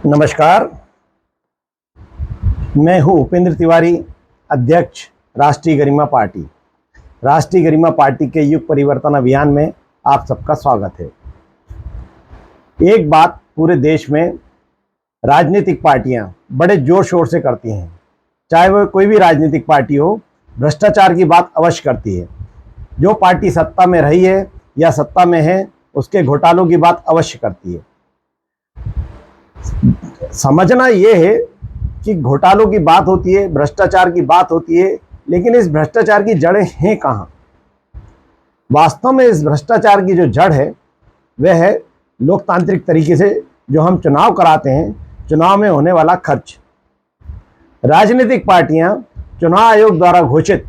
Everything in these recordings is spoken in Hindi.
नमस्कार, मैं हूं उपेंद्र तिवारी, अध्यक्ष राष्ट्रीय गरिमा पार्टी। राष्ट्रीय गरिमा पार्टी के युग परिवर्तन अभियान में आप सबका स्वागत है। एक बात पूरे देश में राजनीतिक पार्टियां बड़े जोर शोर से करती हैं, चाहे वह कोई भी राजनीतिक पार्टी हो, भ्रष्टाचार की बात अवश्य करती है। जो पार्टी सत्ता में रही है या सत्ता में है, उसके घोटालों की बात अवश्य करती है। समझना यह है कि घोटालों की बात होती है, भ्रष्टाचार की बात होती है, लेकिन इस भ्रष्टाचार की जड़ें हैं कहाँ? वास्तव में इस भ्रष्टाचार की जो जड़ है वह है लोकतांत्रिक तरीके से जो हम चुनाव कराते हैं, चुनाव में होने वाला खर्च। राजनीतिक पार्टियां चुनाव आयोग द्वारा घोषित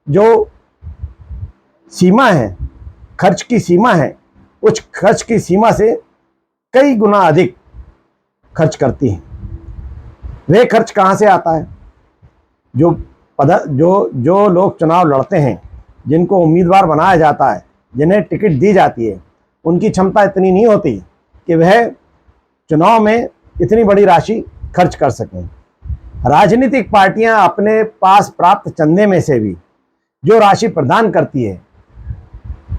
जो सीमा है, खर्च की सीमा है, उस खर्च की सीमा से कई गुना अधिक खर्च करती हैं। वे खर्च कहाँ से आता है? जो लोग चुनाव लड़ते हैं, जिनको उम्मीदवार बनाया जाता है, जिन्हें टिकट दी जाती है, उनकी क्षमता इतनी नहीं होती कि वह चुनाव में इतनी बड़ी राशि खर्च कर सकें। राजनीतिक पार्टियां अपने पास प्राप्त चंदे में से भी जो राशि प्रदान करती है,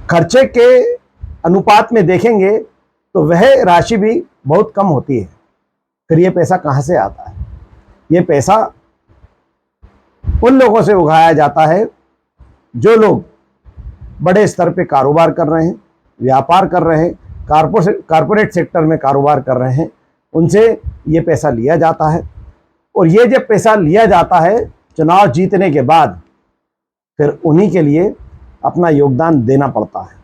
खर्चे के अनुपात में देखेंगे तो वह राशि भी बहुत कम होती है। फिर ये पैसा कहाँ से आता है? ये पैसा उन लोगों से उगाया जाता है जो लोग बड़े स्तर पे कारोबार कर रहे हैं, व्यापार कर रहे हैं, कारपोरेट सेक्टर में कारोबार कर रहे हैं, उनसे ये पैसा लिया जाता है। और ये जब पैसा लिया जाता है चुनाव जीतने के बाद, फिर उन्हीं के लिए अपना योगदान देना पड़ता है।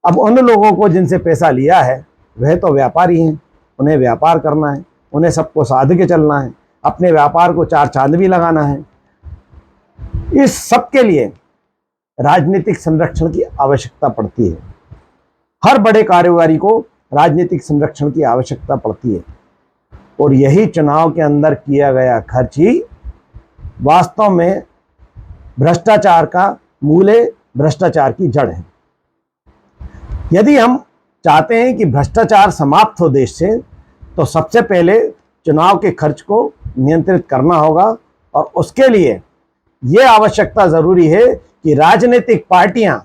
अब उन लोगों को जिनसे पैसा लिया है वह तो व्यापारी हैं, उन्हें व्यापार करना है, उन्हें सबको साध के चलना है, अपने व्यापार को चार चांद भी लगाना है। इस सब के लिए राजनीतिक संरक्षण की आवश्यकता पड़ती है। हर बड़े कारोबारी को राजनीतिक संरक्षण की आवश्यकता पड़ती है, और यही चुनाव के अंदर किया गया खर्च ही वास्तव में भ्रष्टाचार का मूल है, भ्रष्टाचार की जड़ है। यदि हम चाहते हैं कि भ्रष्टाचार समाप्त हो देश से, तो सबसे पहले चुनाव के खर्च को नियंत्रित करना होगा, और उसके लिए यह आवश्यकता जरूरी है कि राजनीतिक पार्टियां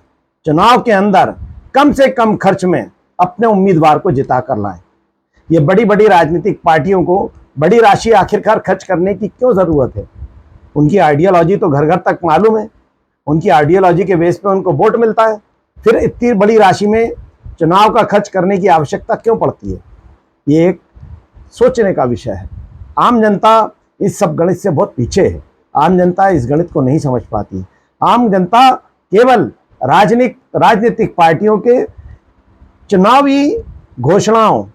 चुनाव के अंदर कम से कम खर्च में अपने उम्मीदवार को जिता कर लाएं। ये बड़ी बड़ी राजनीतिक पार्टियों को बड़ी राशि आखिरकार खर्च करने की क्यों जरूरत है? उनकी आइडियोलॉजी तो घर घर तक मालूम है, उनकी आइडियोलॉजी के बेस पे उनको वोट मिलता है। फिर इतनी बड़ी राशि में चुनाव का खर्च करने की आवश्यकता क्यों पड़ती है? ये एक सोचने का विषय है। आम जनता इस सब गणित से बहुत पीछे है। आम जनता इस गणित को नहीं समझ पाती। आम जनता केवल राजनीतिक पार्टियों के चुनावी घोषणाओं,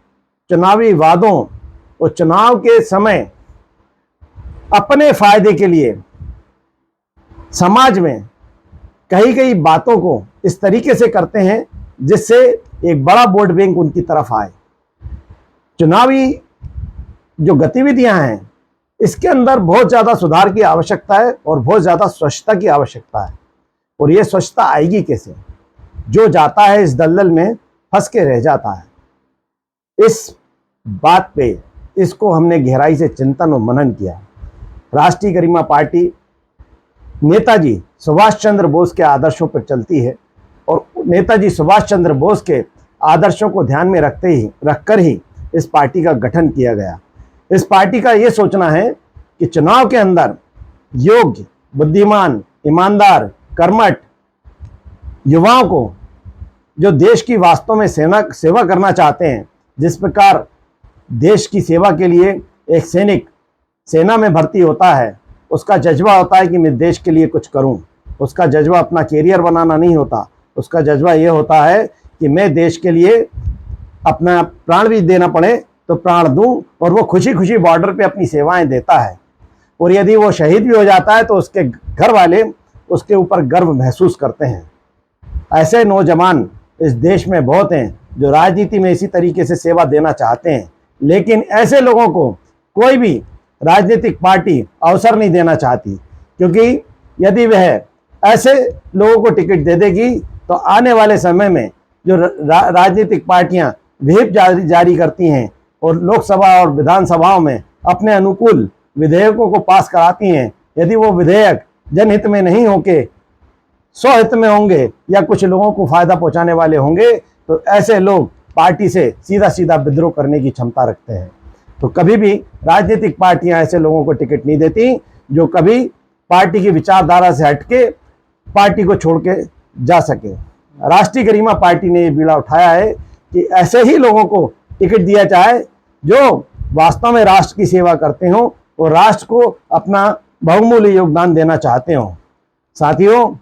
चुनावी वादों और चुनाव के समय अपने फायदे के लिए समाज में कई कई बातों को इस तरीके से करते हैं जिससे एक बड़ा वोट बैंक उनकी तरफ आए। चुनावी जो गतिविधियां हैं, इसके अंदर बहुत ज़्यादा सुधार की आवश्यकता है और बहुत ज़्यादा स्वच्छता की आवश्यकता है। और ये स्वच्छता आएगी कैसे? जो जाता है इस दलदल में फंस के रह जाता है। इस बात पे इसको हमने गहराई से चिंतन और मनन किया। राष्ट्रीय गरिमा पार्टी नेताजी सुभाष चंद्र बोस के आदर्शों पर चलती है, और नेताजी सुभाष चंद्र बोस के आदर्शों को ध्यान में रखकर ही इस पार्टी का गठन किया गया। इस पार्टी का ये सोचना है कि चुनाव के अंदर योग्य, बुद्धिमान, ईमानदार, कर्मठ युवाओं को जो देश की वास्तव में सेवा करना चाहते हैं, जिस प्रकार देश की सेवा के लिए एक सैनिक सेना में भर्ती होता है, उसका जज्बा होता है कि मैं देश के लिए कुछ करूं। उसका जज्बा अपना कैरियर बनाना नहीं होता, उसका जज्बा ये होता है कि मैं देश के लिए अपना प्राण भी देना पड़े तो प्राण दूं, और वो खुशी खुशी बॉर्डर पे अपनी सेवाएं देता है। और यदि वो शहीद भी हो जाता है तो उसके घर वाले उसके ऊपर गर्व महसूस करते हैं। ऐसे नौजवान इस देश में बहुत हैं जो राजनीति में इसी तरीके से सेवा देना चाहते हैं, लेकिन ऐसे लोगों को कोई भी राजनीतिक पार्टी अवसर नहीं देना चाहती, क्योंकि यदि वह ऐसे लोगों को टिकट दे देगी तो आने वाले समय में जो राजनीतिक पार्टियां व्हिप जारी करती हैं और लोकसभा और विधानसभाओं में अपने अनुकूल विधेयकों को पास कराती हैं, यदि वो विधेयक जनहित में नहीं होके स्वहित में होंगे या कुछ लोगों को फायदा पहुंचाने वाले होंगे, तो ऐसे लोग पार्टी से सीधा सीधा विद्रोह करने की क्षमता रखते हैं। तो कभी भी राजनीतिक पार्टियां ऐसे लोगों को टिकट नहीं देती जो कभी पार्टी की विचारधारा से हटके पार्टी को छोड़ के जा सके। राष्ट्रीय गरिमा पार्टी ने ये बीड़ा उठाया है कि ऐसे ही लोगों को टिकट दिया जाए जो वास्तव में राष्ट्र की सेवा करते हों और राष्ट्र को अपना बहुमूल्य योगदान देना चाहते हों। साथियों,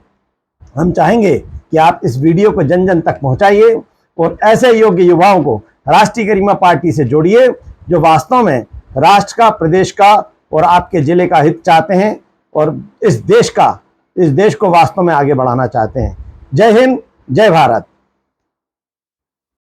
हम चाहेंगे कि आप इस वीडियो को जन जन तक पहुंचाइए और ऐसे योग्य युवाओं को राष्ट्रीय गरिमा पार्टी से जोड़िए जो वास्तव में राष्ट्र का, प्रदेश का और आपके जिले का हित चाहते हैं और इस देश को वास्तव में आगे बढ़ाना चाहते हैं। जय हिंद, जय भारत।